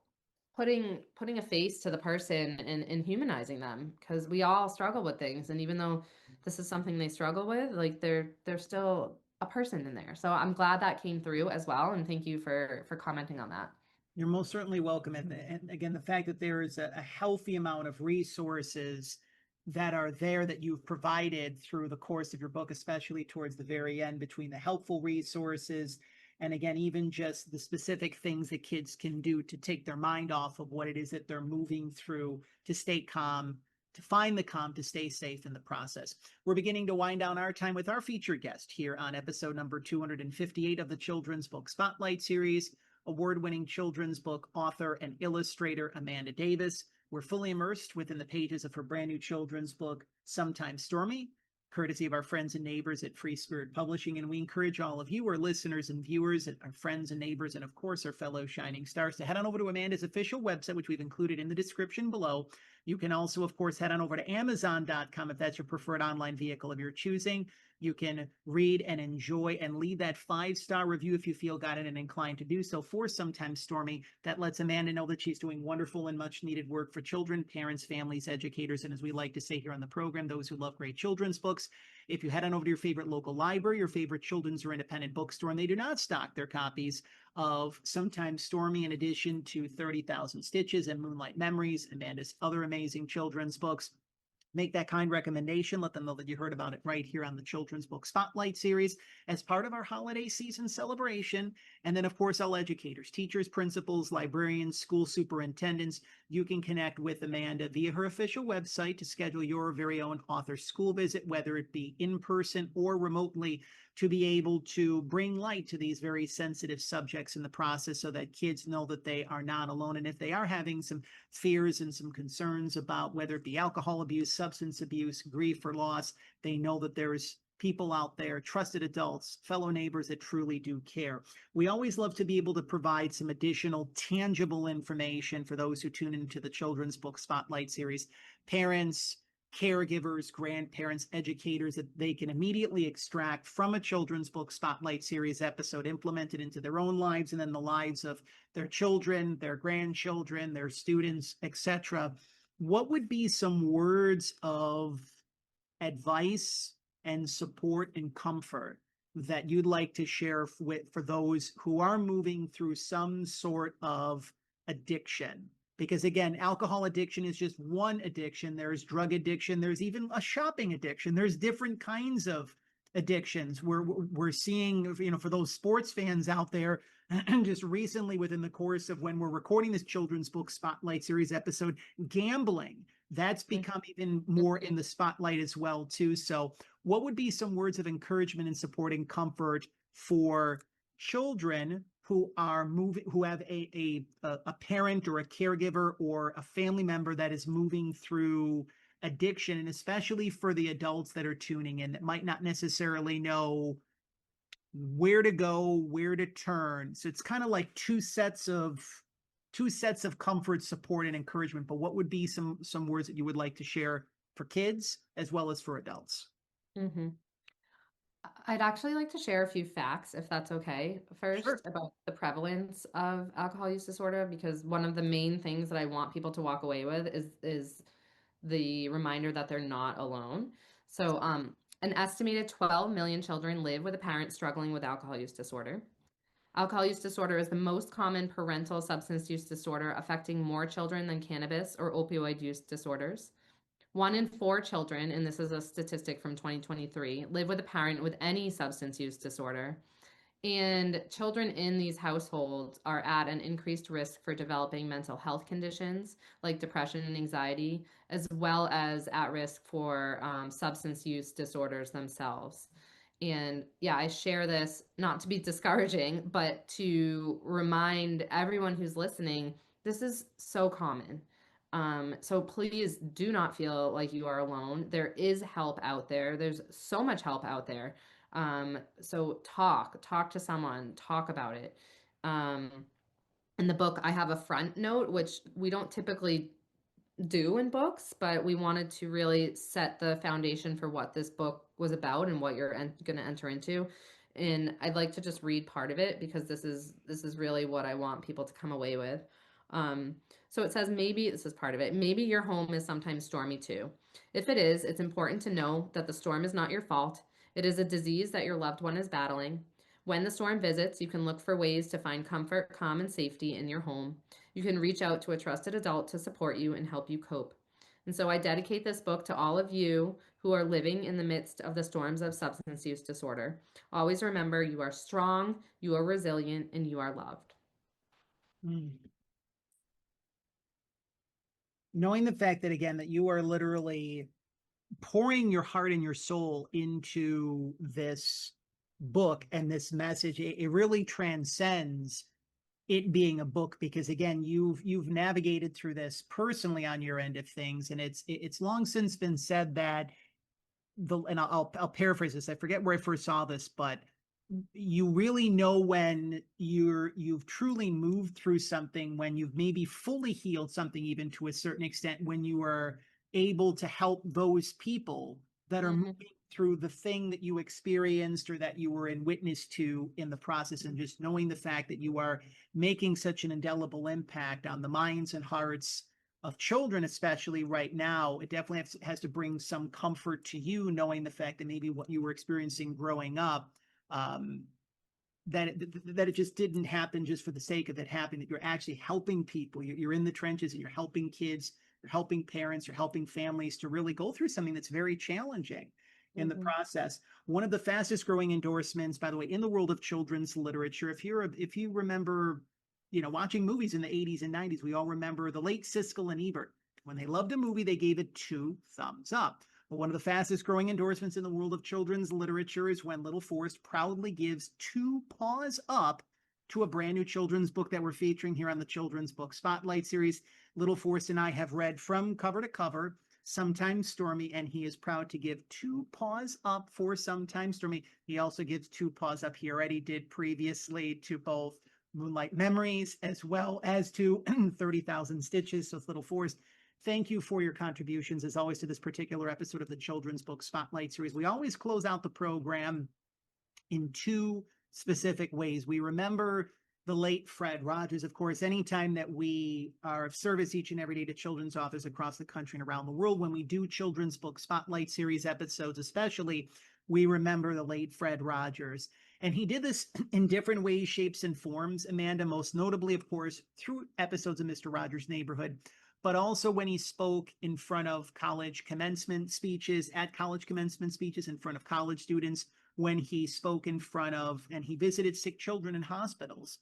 putting a face to the person and humanizing them, because we all struggle with things. And even though this is something they struggle with, like they're still a person in there. So I'm glad that came through as well. And thank you for commenting on that. You're most certainly welcome. And again, the fact that there is a healthy amount of resources that are there that you've provided through the course of your book, especially towards the very end, between the helpful resources and again, even just the specific things that kids can do to take their mind off of what it is that they're moving through, to stay calm, to find the calm, to stay safe in the process. We're beginning to wind down our time with our featured guest here on episode number 258 of the Children's Book Spotlight series, award-winning children's book author and illustrator Amanda Davis. We're fully immersed within the pages of her brand new children's book, Sometimes Stormy, courtesy of our friends and neighbors at Free Spirit Publishing. And we encourage all of you, our listeners and viewers, our friends and neighbors, and of course, our fellow shining stars, to head on over to Amanda's official website, which we've included in the description below. You can also, of course, head on over to Amazon.com if that's your preferred online vehicle of your choosing. You can read and enjoy and leave that 5-star review if you feel guided and inclined to do so for Sometimes Stormy. That lets Amanda know that she's doing wonderful and much needed work for children, parents, families, educators, and as we like to say here on the program, those who love great children's books. If you head on over to your favorite local library, your favorite children's or independent bookstore, and they do not stock their copies of Sometimes Stormy, in addition to 30,000 Stitches and Moonlight Memories, Amanda's other amazing children's books, make that kind recommendation. Let them know that you heard about it right here on the Children's Book Spotlight series as part of our holiday season celebration. And then, of course, all educators, teachers, principals, librarians, school superintendents, you can connect with Amanda via her official website to schedule your very own author school visit, whether it be in person or remotely, to be able to bring light to these very sensitive subjects in the process so that kids know that they are not alone. And if they are having some fears and some concerns about whether it be alcohol abuse, substance abuse, grief, or loss, they know that there's people out there, trusted adults, fellow neighbors that truly do care. We always love to be able to provide some additional tangible information for those who tune into the Children's Book Spotlight series. Parents, caregivers, grandparents, educators, that they can immediately extract from a Children's Book Spotlight series episode, implement it into their own lives and then the lives of their children, their grandchildren, their students, etc. What would be some words of advice and support and comfort that you'd like to share for those who are moving through some sort of addiction? Because again, alcohol addiction is just one addiction. There's drug addiction. There's even a shopping addiction. There's different kinds of addictions. We're seeing, for those sports fans out there, just recently within the course of when we're recording this Children's Book Spotlight series episode, gambling, that's become even more in the spotlight as well too. So what would be some words of encouragement and support and comfort for children who are moving, who have a parent or a caregiver or a family member that is moving through addiction, and especially for the adults that are tuning in that might not necessarily know where to go, where to turn? So it's kind of like two sets of comfort, support, and encouragement. But what would be some words that you would like to share for kids as well as for adults? Mm-hmm. I'd actually like to share a few facts, if that's okay, first, Sure. about the prevalence of alcohol use disorder, because one of the main things that I want people to walk away with is the reminder that they're not alone. So, An estimated 12 million children live with a parent struggling with alcohol use disorder. Alcohol use disorder is the most common parental substance use disorder, affecting more children than cannabis or opioid use disorders. 1 in 4 children, and this is a statistic from 2023, live with a parent with any substance use disorder. And children in these households are at an increased risk for developing mental health conditions like depression and anxiety, as well as at risk for substance use disorders themselves. And yeah, I share this not to be discouraging, but to remind everyone who's listening, this is so common. So please do not feel like you are alone. There is help out there. There's so much help out there. So talk to someone, talk about it. Um, in the book, I have a front note, which we don't typically do in books, but we wanted to really set the foundation for what this book was about and what you're going to enter into. And I'd like to just read part of it because this is really what I want people to come away with. Um, so it says, maybe this is part of it. Maybe your home is sometimes stormy too. If it is, it's important to know that the storm is not your fault. It is a disease that your loved one is battling. When the storm visits, you can look for ways to find comfort, calm, and safety in your home. You can reach out to a trusted adult to support you and help you cope. And so I dedicate this book to all of you who are living in the midst of the storms of substance use disorder. Always remember, you are strong, you are resilient, and you are loved. Mm. Knowing the fact that, again, that you are literally pouring your heart and your soul into this book and this message, it really transcends it being a book, because again, you've navigated through this personally on your end of things, and it's long since been said that and I'll paraphrase this. I forget where I first saw this, but you really know when you've truly moved through something, when you've maybe fully healed something, even to a certain extent, when you are able to help those people that are moving through the thing that you experienced or that you were in witness to in the process. And just knowing the fact that you are making such an indelible impact on the minds and hearts of children, especially right now, it definitely has to bring some comfort to you, knowing the fact that maybe what you were experiencing growing up, um, that it just didn't happen just for the sake of it happening, that you're actually helping people. You're in the trenches and you're helping kids, you're helping parents, you're helping families to really go through something that's very challenging in the process. One of the fastest growing endorsements, by the way, in the world of children's literature, if you remember, watching movies in the 80s and 90s, we all remember the late Siskel and Ebert. When they loved a movie, they gave it 2 thumbs up. But one of the fastest growing endorsements in the world of children's literature is when little Forrest proudly gives 2 paws up to a brand new children's book that we're featuring here on the Children's Book Spotlight series. Little Forrest and I have read from cover to cover Sometimes Stormy, and he is proud to give 2 paws up for Sometimes Stormy. He also gives 2 paws up. He already did previously to both Moonlight Memories as well as to 30,000 Stitches. So, Little Forrest, thank you for your contributions, as always, to this particular episode of the Children's Book Spotlight series. We always close out the program in 2 specific ways. We remember the late Fred Rogers. Of course, anytime that we are of service each and every day to children's authors across the country and around the world, when we do Children's Book Spotlight series episodes especially, we remember the late Fred Rogers. And he did this in different ways, shapes, and forms, Amanda, most notably, of course, through episodes of Mr. Rogers' Neighborhood, but also when he spoke in front of college commencement speeches, at college commencement speeches in front of college students, when he spoke in front of and he visited sick children in hospitals.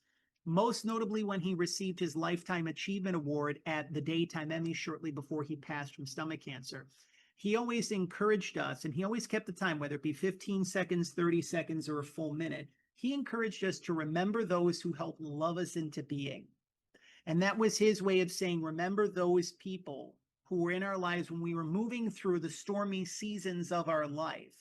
Most notably when he received his Lifetime Achievement Award at the Daytime Emmy shortly before he passed from stomach cancer. He always encouraged us, and he always kept the time, whether it be 15 seconds, 30 seconds, or a full minute. He encouraged us to remember those who helped love us into being. And that was his way of saying, remember those people who were in our lives when we were moving through the stormy seasons of our life.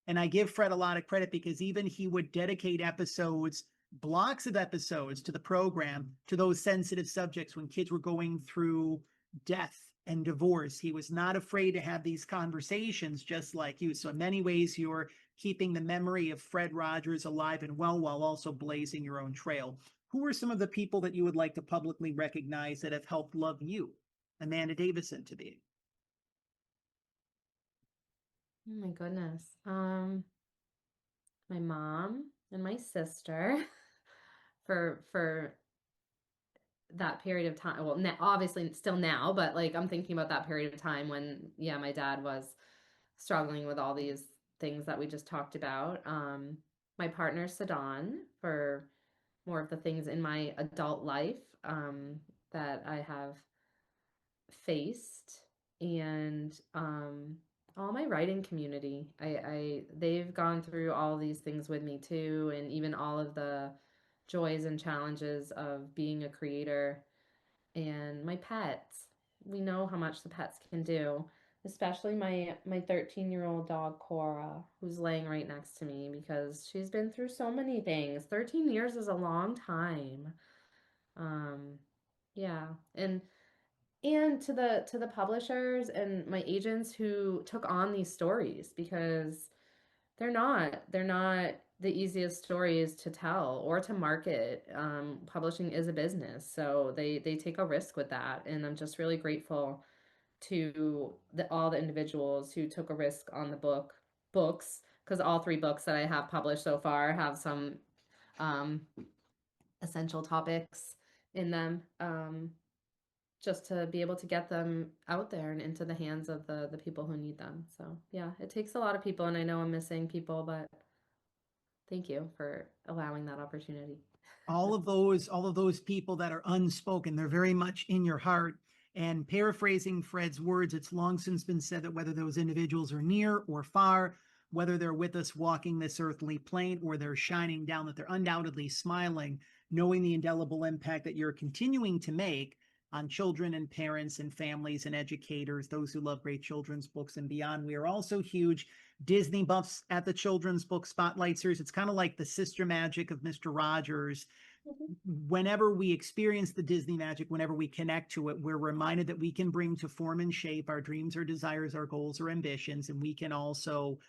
And I give Fred a lot of credit, because even he would dedicate episodes, blocks of episodes to the program, to those sensitive subjects when kids were going through death and divorce. He was not afraid to have these conversations, just like you. So in many ways, you're keeping the memory of Fred Rogers alive and well, while also blazing your own trail. Who are some of the people that you would like to publicly recognize that have helped love you, Amanda Davison, to be? Oh my goodness. My mom and my sister for that period of time. Well, obviously still now, but like I'm thinking about that period of time when, yeah, my dad was struggling with all these things that we just talked about. My partner, Sadan, for more of the things in my adult life that I have faced, and all my writing community. They've gone through all these things with me too, and even all of the joys and challenges of being a creator, and my pets. We know how much the pets can do, especially my 13-year-old dog Cora, who's laying right next to me because she's been through so many things. 13 years is a long time. Um, yeah, and to the publishers and my agents who took on these stories, because they're not the easiest stories to tell or to market. Publishing is a business, so they take a risk with that, and I'm just really grateful to all the individuals who took a risk on the books, because all three books that I have published so far have some um, essential topics in them. Just to be able to get them out there and into the hands of the people who need them. So yeah, it takes a lot of people, and I know I'm missing people, but thank you for allowing that opportunity. All of those people that are unspoken, they're very much in your heart. And paraphrasing Fred's words, it's long since been said that whether those individuals are near or far, whether they're with us walking this earthly plane or they're shining down, that they're undoubtedly smiling, knowing the indelible impact that you're continuing to make on children and parents and families and educators, those who love great children's books and beyond. We are also huge Disney buffs at the Children's Book Spotlight series. It's kind of like the sister magic of Mr. Rogers. Mhm. Whenever we experience the Disney magic, whenever we connect to it, we're reminded that we can bring to form and shape our dreams, our desires, our goals, our ambitions, and we can also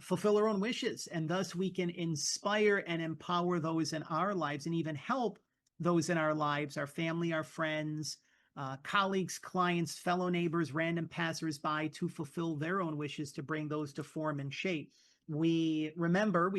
fulfill our own wishes. And thus we can inspire and empower those in our lives and even help those in our lives, our family, our friends, colleagues, clients, fellow neighbors, random passersby, to fulfill their own wishes, to bring those to form and shape. We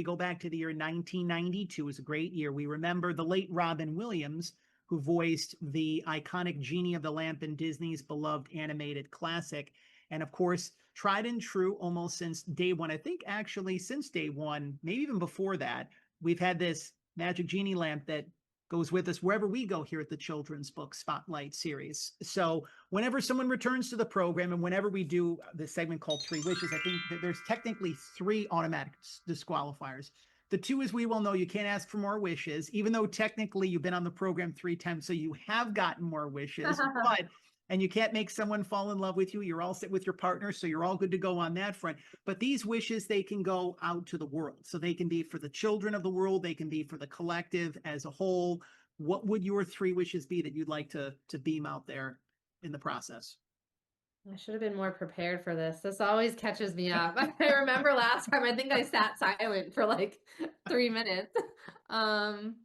go back to the year 1992, was a great year. We remember the late Robin Williams, who voiced the iconic Genie of the Lamp in Disney's beloved animated classic. And of course, tried and true almost since day one. I think actually since day one, maybe even before that, we've had this magic genie lamp that goes with us wherever we go here at the Children's Book Spotlight series. So whenever someone returns to the program and whenever we do this segment called Three Wishes, I think that there's technically three automatic disqualifiers. The two, as we well know, you can't ask for more wishes, even though technically you've been on the program 3 times, so you have gotten more wishes, but and you can't make someone fall in love with you. You're all set with your partner, so you're all good to go on that front. But these wishes, they can go out to the world. So they can be for the children of the world. They can be for the collective as a whole. What would your three wishes be that you'd like to beam out there in the process? I should have been more prepared for this. This always catches me up. I remember last time I think I sat silent for like 3 minutes. Um,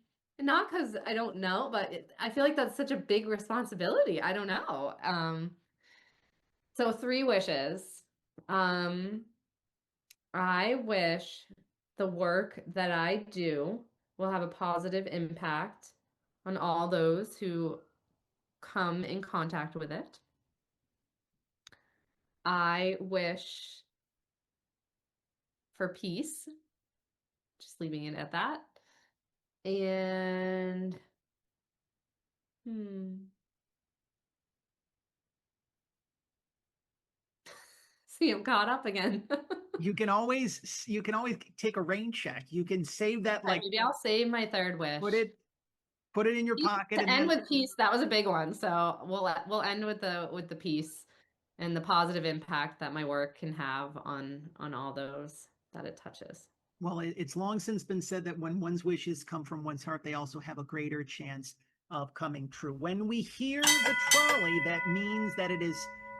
Not because I don't know, but I feel like that's such a big responsibility. I don't know. So three wishes. Um, I wish the work that I do will have a positive impact on all those who come in contact with it. I wish for peace, just leaving it at that. And hmm, see, I'm caught up again. You can always take a rain check. You can save that, Okay, like maybe I'll save my third put wish. it put it in your pocket, To and end then with peace, that was a big one. So we'll end with the peace and the positive impact that my work can have on all those that it touches. well, it's long since been said that when one's wishes come from one's heart, they also have a greater chance of coming true. When we hear the trolley, that means that it is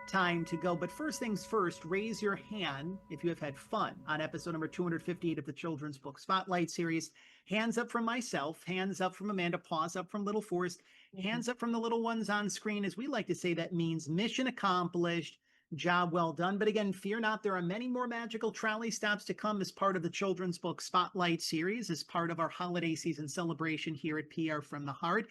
time to go. But first things first, raise your hand if you have had fun on episode number 258 of the Children's Book Spotlight series. Hands up from myself, hands up from Amanda, paws up from little Forrest, Mhm. hands up from the little ones on screen. As we like to say, that means mission accomplished. Job well done. But again, fear not, there are many more magical trolley stops to come as part of the Children's Book Spotlight series, as part of our holiday season celebration here at PR from the Heart.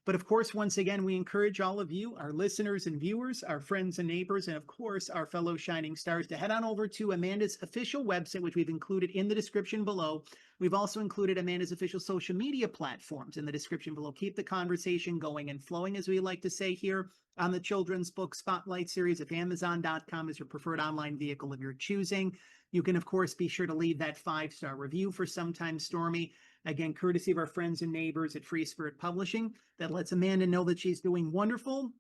But of course, once again, we encourage all of you, our listeners and viewers, our friends and neighbors, and of course, our fellow shining stars, to head on over to Amanda's official website, which we've included in the description below. We've also included Amanda's official social media platforms in the description below. Keep the conversation going and flowing, as we like to say here on the Children's Book Spotlight series. If Amazon.com is your preferred online vehicle of your choosing, you can, of course, be sure to leave that 5-star review for Sometimes Stormy. Again, courtesy of our friends and neighbors at Free Spirit Publishing, that lets Amanda know that she's doing wonderful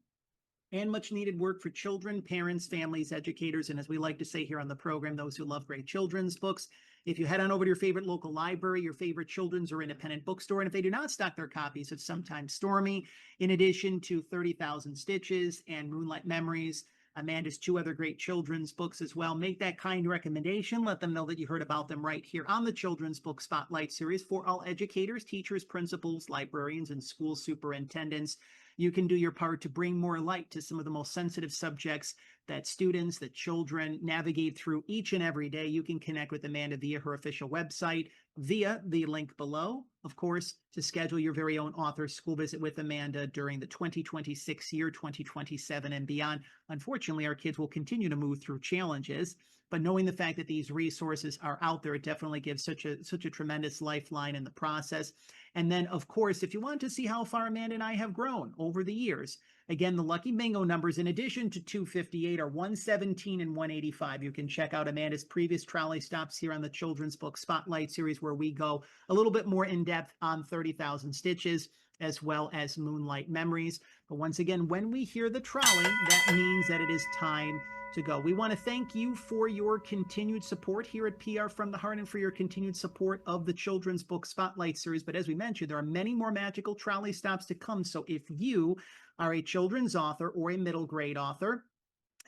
and much needed work for children, parents, families, educators, and as we like to say here on the program, those who love great children's books. If you head on over to your favorite local library, your favorite children's or independent bookstore, and if they do not stock their copies of Sometimes Stormy, in addition to 30,000 Stitches and Moonlight Memories, Amanda's 2 other great children's books as well, make that kind recommendation. Let them know that you heard about them right here on the Children's Book Spotlight series for all educators, teachers, principals, librarians, and school superintendents. You can do your part to bring more light to some of the most sensitive subjects that students, that children navigate through each and every day. You can connect with Amanda via her official website, via the link below, of course, to schedule your very own author school visit with Amanda during the 2026 year, 2027 and beyond. Unfortunately, our kids will continue to move through challenges, but knowing the fact that these resources are out there, it definitely gives such a tremendous lifeline in the process. And then, of course, if you want to see how far Amanda and I have grown over the years, again, the lucky bingo numbers, in addition to 258, are 117 and 185. You can check out Amanda's previous trolley stops here on the Children's Book Spotlight series, where we go a little bit more in depth on 30,000 Stitches, as well as Moonlight Memories. But once again, when we hear the trolley, that means that it is time to go. We want to thank you for your continued support here at PR from the Heart and for your continued support of the Children's Book Spotlight series. But as we mentioned, there are many more magical trolley stops to come. So if you are a children's author or a middle grade author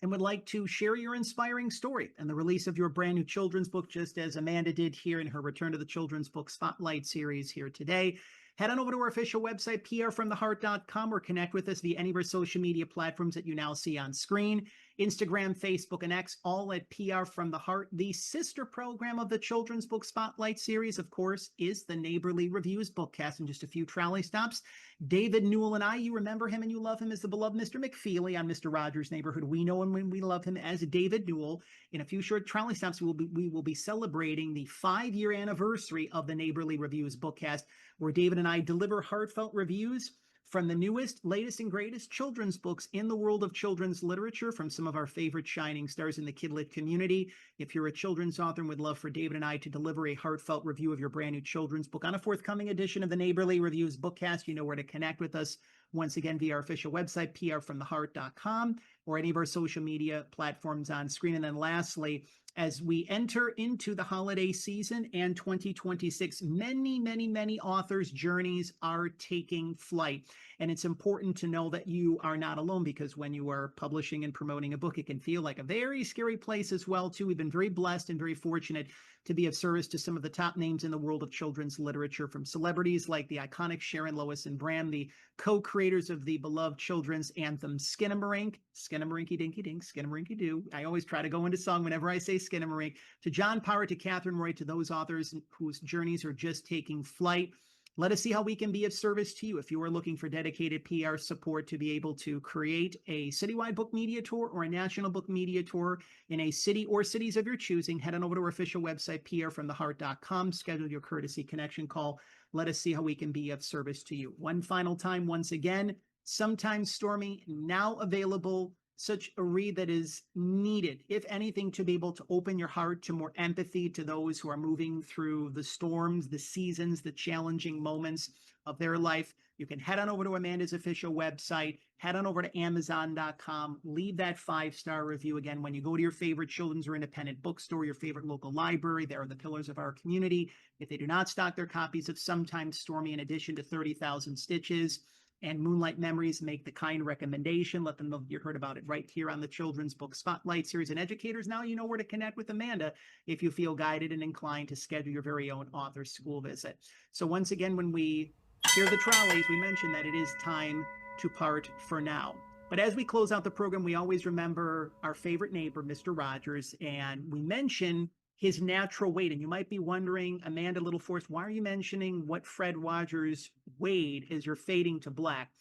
and would like to share your inspiring story and the release of your brand new children's book, just as Amanda did here in her Return to the Children's Book Spotlight series here today, head on over to our official website, prfromtheheart.com, or connect with us via any of our social media platforms that you now see on screen. Instagram, Facebook, and X, all at PR from the Heart. The sister program of the Children's Book Spotlight series, of course, is the Neighborly Reviews bookcast. And just a few trolley stops. David Newell and I, you remember him and you love him as the beloved Mr. McFeely on Mr. Rogers' Neighborhood. We know him when we love him as David Newell. In a few short trolley stops, we will be celebrating the 5-year anniversary of the Neighborly Reviews bookcast, where David and I deliver heartfelt reviews from the newest, latest, and greatest children's books in the world of children's literature from some of our favorite shining stars in the kidlit community. If you're a children's author and would love for David and I to deliver a heartfelt review of your brand new children's book on a forthcoming edition of the Neighborly Reviews bookcast, you know where to connect with us. Once again, via our official website, prfromtheheart.com, or any of our social media platforms on screen. And then lastly, as we enter into the holiday season and 2026, many authors' journeys are taking flight. And it's important to know that you are not alone, because when you are publishing and promoting a book, it can feel like a very scary place as well, too. We've been very blessed and very fortunate to be of service to some of the top names in the world of children's literature, from celebrities like the iconic Sharon Lois and Bram, the co-creators of the beloved children's anthem Skinamarink, Skinamarink Dinky Dink, Skinamarink Doo. I always try to go into song whenever I say Skinamarink. To John Powers, to Catherine Roy, to those authors whose journeys are just taking flight. Let us see how we can be of service to you. If you are looking for dedicated PR support to be able to create a citywide book media tour or a national book media tour in a city or cities of your choosing, head on over to our official website, prfromtheheart.com, schedule your courtesy connection call. Let us see how we can be of service to you. One final time, once again, Sometimes Stormy, now available. Such a read that is needed, if anything, to be able to open your heart to more empathy to those who are moving through the storms, the seasons, the challenging moments of their life. You can head on over to Amanda's official website, head on over to Amazon.com, leave that 5-star review. Again, when you go to your favorite children's or independent bookstore, your favorite local library, they are the pillars of our community. If they do not stock their copies of Sometimes Stormy, in addition to 30,000 Stitches and Moonlight Memories, make the kind recommendation. Let them know you heard about it right here on the Children's Book Spotlight series. And educators, now you know where to connect with Amanda if you feel guided and inclined to schedule your very own author school visit. So once again, when we hear the trolleys, we mentioned that it is time to part for now. But as we close out the program, we always remember our favorite neighbor, Mr. Rogers, and we mention his natural weight. And you might be wondering, Amanda Little Forrest, why are you mentioning what Fred Rogers weighed as you're fading to black?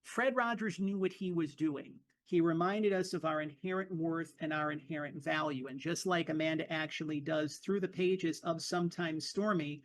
Fred Rogers knew what he was doing. He reminded us of our inherent worth and our inherent value. And just like Amanda actually does through the pages of Sometimes Stormy,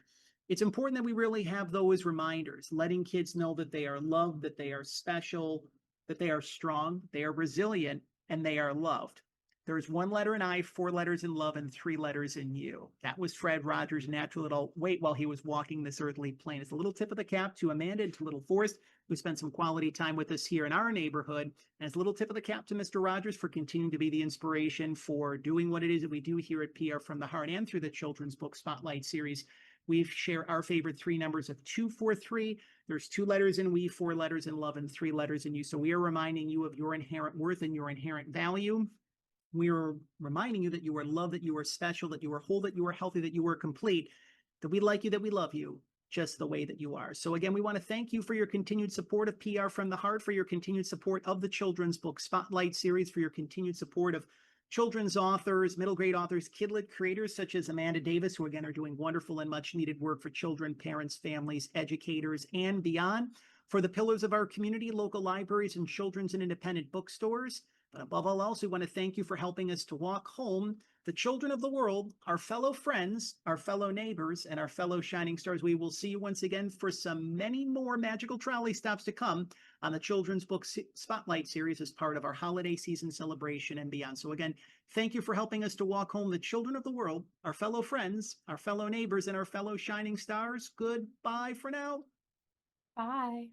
it's important that we really have those reminders, letting kids know that they are loved, that they are special, that they are strong, they are resilient, and they are loved. There's one letter in I, four letters in love, and three letters in you. That was Fred Rogers' natural little weight while he was walking this earthly plane. It's a little tip of the cap to Amanda and to little Forrest, who spent some quality time with us here in our neighborhood. And it's a little tip of the cap to Mr. Rogers for continuing to be the inspiration for doing what it is that we do here at PR from the Heart and through the Children's Book Spotlight series. We share our favorite three numbers of 243. There's two letters in we, four letters in love, and three letters in you. So we are reminding you of your inherent worth and your inherent value. We are reminding you that you are loved, that you are special, that you are whole, that you are healthy, that you are complete, that we like you, that we love you just the way that you are. So again, we want to thank you for your continued support of PR from the Heart, for your continued support of the Children's Book Spotlight series, for your continued support of children's authors, middle grade authors, kidlit creators such as Amanda Davis, who again are doing wonderful and much needed work for children, parents, families, educators, and beyond. For the pillars of our community, local libraries, and children's and independent bookstores. But above all else, we want to thank you for helping us to walk home the children of the world, our fellow friends, our fellow neighbors, and our fellow shining stars. We will see you once again for some many more magical trolley stops to come on the Children's Book Spotlight series as part of our holiday season celebration and beyond. So again, thank you for helping us to walk home the children of the world, our fellow friends, our fellow neighbors, and our fellow shining stars. Goodbye for now. Bye.